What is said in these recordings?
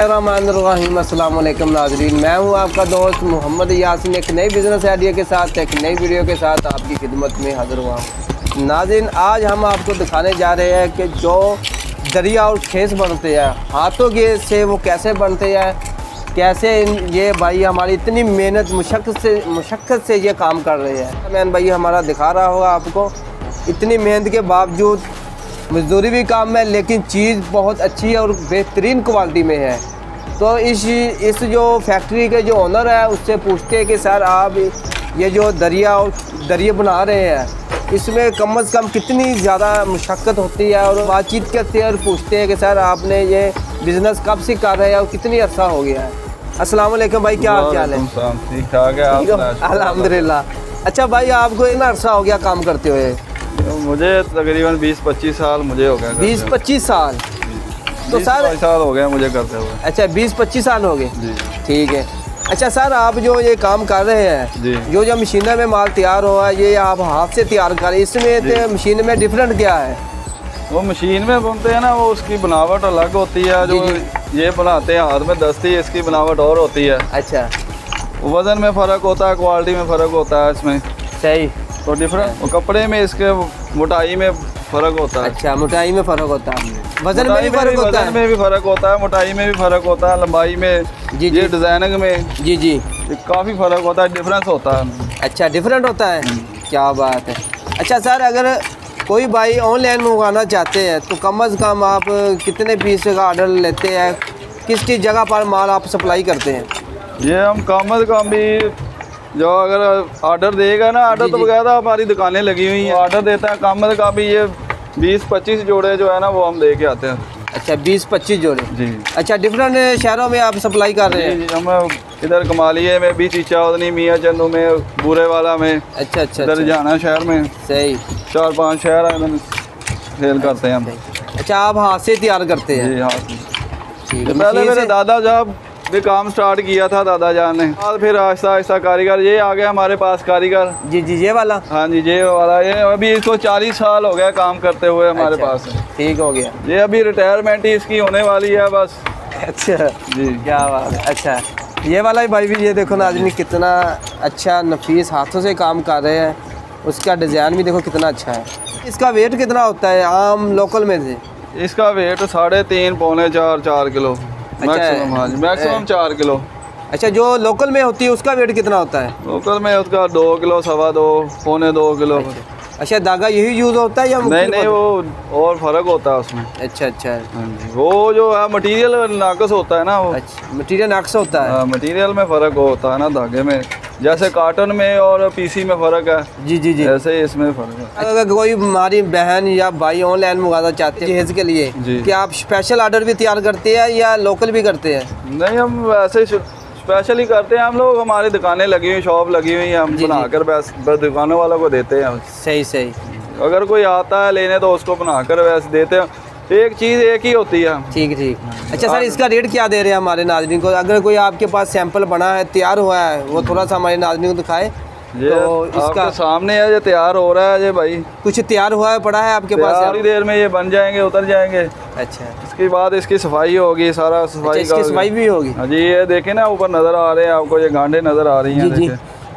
अस्सलाम वालेकुम नाज़रीन, मैं हूं आपका दोस्त मोहम्मद यासीन। एक नई बिज़नेस आइडिया के साथ एक नई वीडियो के साथ आपकी खिदमत में हाज़िर हुआ हूं। नाज़रीन, आज हम आपको दिखाने जा रहे हैं कि जो दरिया और खेस बनते हैं हाथों के से वो कैसे बनते हैं, कैसे ये भाई हमारी इतनी मेहनत मुशक्क़त से ये काम कर रहे हैं। मैन भाई हमारा दिखा रहा होगा आपको, इतनी मेहनत के बावजूद मजदूरी भी काम है, लेकिन चीज़ बहुत अच्छी है और बेहतरीन क्वालिटी में है। तो इस जो फैक्ट्री के जो ओनर है उससे पूछते हैं कि सर आप ये जो दरिया बना रहे हैं इसमें कम से कम कितनी ज़्यादा मुशक्क़त होती है, और बातचीत करते हैं और पूछते हैं कि सर आपने ये बिज़नेस कब से कर रहे हैं और कितनी अर्सा हो गया है। अस्सलाम वालेकुम भाई, क्या हाल चाल है? ठीक ठाक है, अल्हम्दुलिल्लाह। अच्छा भाई, आपको इतना अर्सा हो गया काम करते हुए? मुझे तकरीबन 20-25 साल मुझे हो गए। 20-25 साल? तो सर साल हो गए मुझे करते हुए। अच्छा, 20-25 साल हो गए जी, ठीक है। अच्छा सर, आप जो ये काम कर रहे हैं जी, जो मशीनों में माल तैयार हुआ है ये आप हाथ से तैयार कर रहे हैं, इसमें तो मशीन में डिफरेंट क्या है? वो मशीन में बनते हैं ना, वो उसकी बनावट अलग होती है। जो ये बनाते हैं हाथ में दस्ती, इसकी बनावट और होती है। अच्छा, वज़न में फ़र्क होता है, क्वालिटी में फ़र्क होता है इसमें। सही। तो डिफरेंट कपड़े में इसके मोटाई में फ़र्क होता है। अच्छा, मोटाई में फ़र्क होता है, वज़न में भी फ़र्क होता है? वज़न में भी फ़र्क होता है, मोटाई में भी फ़र्क होता है, लंबाई में, जी, ये डिज़ाइनिंग में जी काफ़ी फ़र्क होता है, डिफरेंस होता है। अच्छा, डिफरेंट होता है, क्या बात है। अच्छा सर, अगर कोई भाई ऑनलाइन मंगवाना चाहते हैं तो कम से कम आप कितने पीस का ऑर्डर लेते हैं? किस जगह पर माल आप सप्लाई करते हैं? ये हम कम से कम भी जो अगर ऑर्डर देगा ना, ऑर्डर तो बगैर हमारी दुकानें लगी हुई हैं, ऑर्डर देता है कम से कम भी ये 20-25 जोड़े जो है ना वो हम दे के आते हैं। अच्छा, 20-25 जोड़े? जी। अच्छा, डिफरेंट शहरों में आप सप्लाई कर रहे हैं? जी, हम इधर कमालिए में भी, चीचावदनी, मियाँ चंदू में, बूरेवाला में। अच्छा, इधर जाना शहर में सही 4-5 शहर है, इधर सेल करते हैं हम। अच्छा, आप हाथ से तैयार करते हैं? जी हाँ। ठीक है। पहले मेरे दादा जब भी काम स्टार्ट किया था दादा जान ने, और फिर आहिस्ता आहिस्ता कारीगर ये आ गया हमारे पास कारीगर। जी, ये वाला? हाँ जी, ये वाला। ये अभी इसको 40 साल हो गया काम करते हुए हमारे पास। ठीक हो गया। ये अभी रिटायरमेंट ही इसकी होने वाली है बस। अच्छा जी, क्या बात है। अच्छा, ये वाला भाई भी ये देखो नाज़रीन, कितना अच्छा नफीस हाथों से काम कर रहे हैं, उसका डिज़ाइन भी देखो कितना अच्छा है। इसका वेट कितना होता है आम लोकल में से? इसका वेट 3.5 पौने 4 किलो मैक्सिमम। हाँ जी, मैक्सिमम 4 किलो। अच्छा, जो लोकल में होती है उसका वेट कितना होता है? लोकल में उसका 2 किलो, 2.25, पौने 2 किलो। अच्छा, धागा यही यूज़ होता है या नहीं, वो और फ़र्क होता है उसमें। अच्छा। हाँ जी, वो जो है मटीरियल नाकस होता है ना वो। अच्छा, मटीरियल नाकस होता है। मटीरियल में फ़र्क होता है ना धागे में, जैसे कॉटन में और पीसी में फ़र्क है। जी, ऐसे ही इसमें फ़र्क है। अगर कोई हमारी बहन या भाई ऑनलाइन मंगाना चाहते हैं जहेज़ के लिए, क्या आप स्पेशल ऑर्डर भी तैयार करते हैं या लोकल भी करते हैं? नहीं, हम वैसे स्पेशल ही करते हैं। हम लोग, हमारी दुकानें लगी हुई, शॉप लगी हुई है, हम बनाकर बस दुकानों वालों को देते हैं। सही। अगर कोई आता है लेने तो उसको बनाकर वैसे देते हैं। एक चीज़ एक ही होती है। ठीक। अच्छा सर, इसका रेट क्या दे रहे हैं हमारे नाज़रीन को? अगर कोई आपके पास सैंपल बना है, तैयार हुआ है, वो थोड़ा सा हमारे नाज़रीन को दिखाए। ये तो इसका सामने है, ये तैयार हो रहा है। ये भाई कुछ तैयार हुआ है, पड़ा है आपके पास? थोड़ी देर में ये बन जाएंगे, उतर जाएंगे। अच्छा, इसके बाद इसकी सफाई होगी, सारा सफाई। इसकी सफाई भी होगी? हाँ जी, ये देखें ना, ऊपर नज़र आ रहे हैं आपको, ये गांठें नज़र आ रही हैं। जी।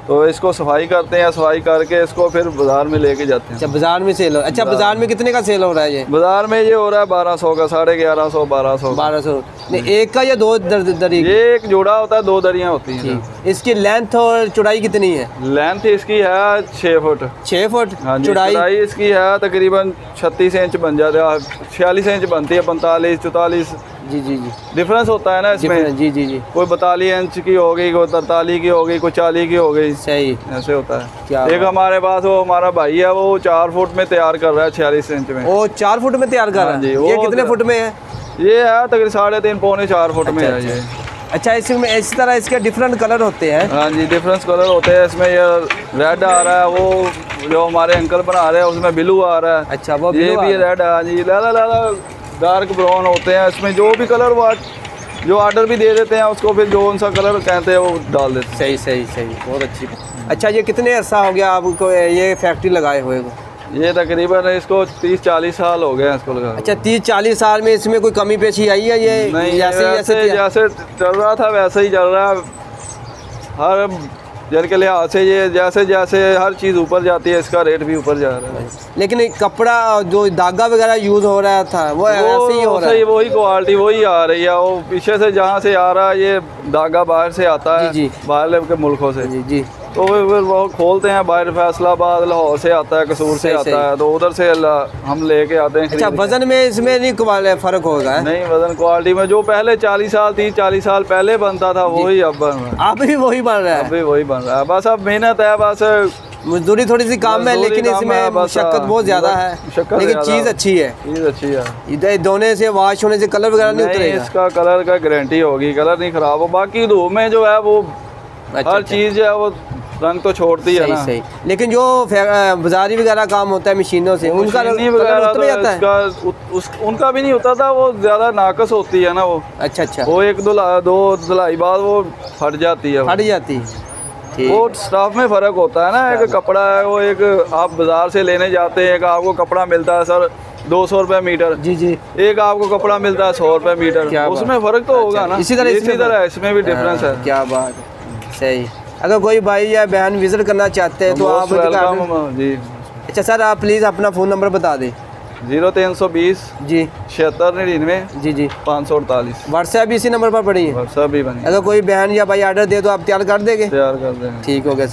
तो इसको सफाई करते हैं, सफाई करके इसको फिर बाज़ार में लेके जाते हैं। अच्छा, बाज़ार में सेल हो? अच्छा, बाज़ार में कितने का सेल हो रहा है ये? बाज़ार में ये हो रहा है 1200 का, 1150, 1200। नहीं, एक का या दो दरी? ये एक जोड़ा होता है, 2 दरियाँ होती हैं। इसकी लेंथ और चौड़ाई कितनी है? लेंथ इसकी है 6 फुट। 6 फुट? हाँ जी, चौड़ाई इसकी है तकरीबन 36 इंच बन जाता है, 46 इंच बनती है, 45, 44। जी। डिफरेंस होता है ना इसमें। जी। कोई 42 इंच की हो गई, कोई 43 की हो गई, कोई 40 की हो गई। सही, ऐसे होता है। क्या एक हमारे पास वो हमारा भाई है, वो 4 फुट में तैयार कर रहा है, 46 इंच में। वो 4 फुट में तैयार कर रहा है? ये कितने फुट में है? ये है तकरीबन 3.5 पौने 4 फुट में है ये। अच्छा, इसमें इस तरह इसके डिफरेंट कलर होते हैं? हाँ जी, डिफरेंट कलर होते हैं इसमें। ये रेड आ रहा है, वो जो हमारे अंकल बना रहे हैं उसमें ब्लू आ रहा है। अच्छा, वो ये भी रेड है। हाँ जी, लाला डार्क ब्राउन होते हैं इसमें। जो भी कलर वो जो ऑर्डर भी दे देते हैं उसको, फिर जो उनसा कलर कहते हैं वो डाल देते हैं। सही, बहुत अच्छी। अच्छा, ये कितने अर्सा हो गया आपको ये फैक्ट्री लगाए हुए को? ये तकरीबन इसको 30-40 साल हो गए हैं इसको लगा। अच्छा 30-40 साल में इसमें कोई कमी पेशी आई है? ये नहीं, जैसे जैसे चल रहा था वैसे ही चल रहा है। हर जन के लिहाज से ये जैसे जैसे हर चीज़ ऊपर जाती है इसका रेट भी ऊपर जा रहा है। लेकिन एक कपड़ा जो धागा वगैरह यूज हो रहा था वो ऐसे ही हो रहा है? वही क्वालिटी वही आ रही है। वो पीछे से जहाँ से आ रहा है ये धागा बाहर से आता है, जी। बाहर के मुल्कों से। जी। तो फिर वो खोलते हैं बाहर, फैसलाबाद लाहौर से आता है, कसूर से आता है, तो उधर से हम लेके आते हैं। अच्छा वजन में इसमें नहीं फ़र्क होगा? नहीं, वजन क्वालिटी में जो पहले 30-40 साल पहले बनता था वही अब बन रहा है। अब भी वही बन रहा है? अभी वही बन रहा है। बस अब मेहनत है, बस मजदूरी थोड़ी सी कम है, लेकिन इसमें मशक्कत बहुत ज़्यादा है, लेकिन चीज़ अच्छी है। चीज़ अच्छी है। इधर धोने से, वॉश होने से कलर वगैरह नहीं उतरेगा? इसका कलर का गारंटी होगी, कलर नहीं खराब हो। बाकी धूप में जो है वो हर चीज़ जो है वो रंग तो छोड़ती है ना। सही। लेकिन जो बाजारी वगैरह काम होता है मशीनों से, उनका वगैरह उतर जाता है? उनका भी नहीं होता था, वो ज़्यादा नाकस होती है ना वो। अच्छा। वो एक दो धुलाई बाद वो फट जाती है। वो स्टाफ में फ़र्क होता है ना। एक कपड़ा है वो, एक आप बाज़ार से लेने जाते हैं, एक आपको कपड़ा मिलता है सर 200 रुपये मीटर। जी। एक आपको कपड़ा मिलता है 100 रुपये मीटर। उसमें फ़र्क तो होगा ना। इसी तरह इसमें भी डिफरेंस है। क्या बात है, सही। अगर कोई भाई या बहन विजिट करना चाहते हैं तो आप जी। अच्छा सर, आप प्लीज़ अपना फ़ोन नंबर बता दें। 0320 जी 7699 जी 548। व्हाट्सएप भी इसी नंबर पर पड़ी है? व्हाट्सएप भी बनी। अगर कोई बहन या भाई ऑर्डर दे तो आप तैयार कर देंगे? तैयार कर देंगे। ठीक हो गया सर।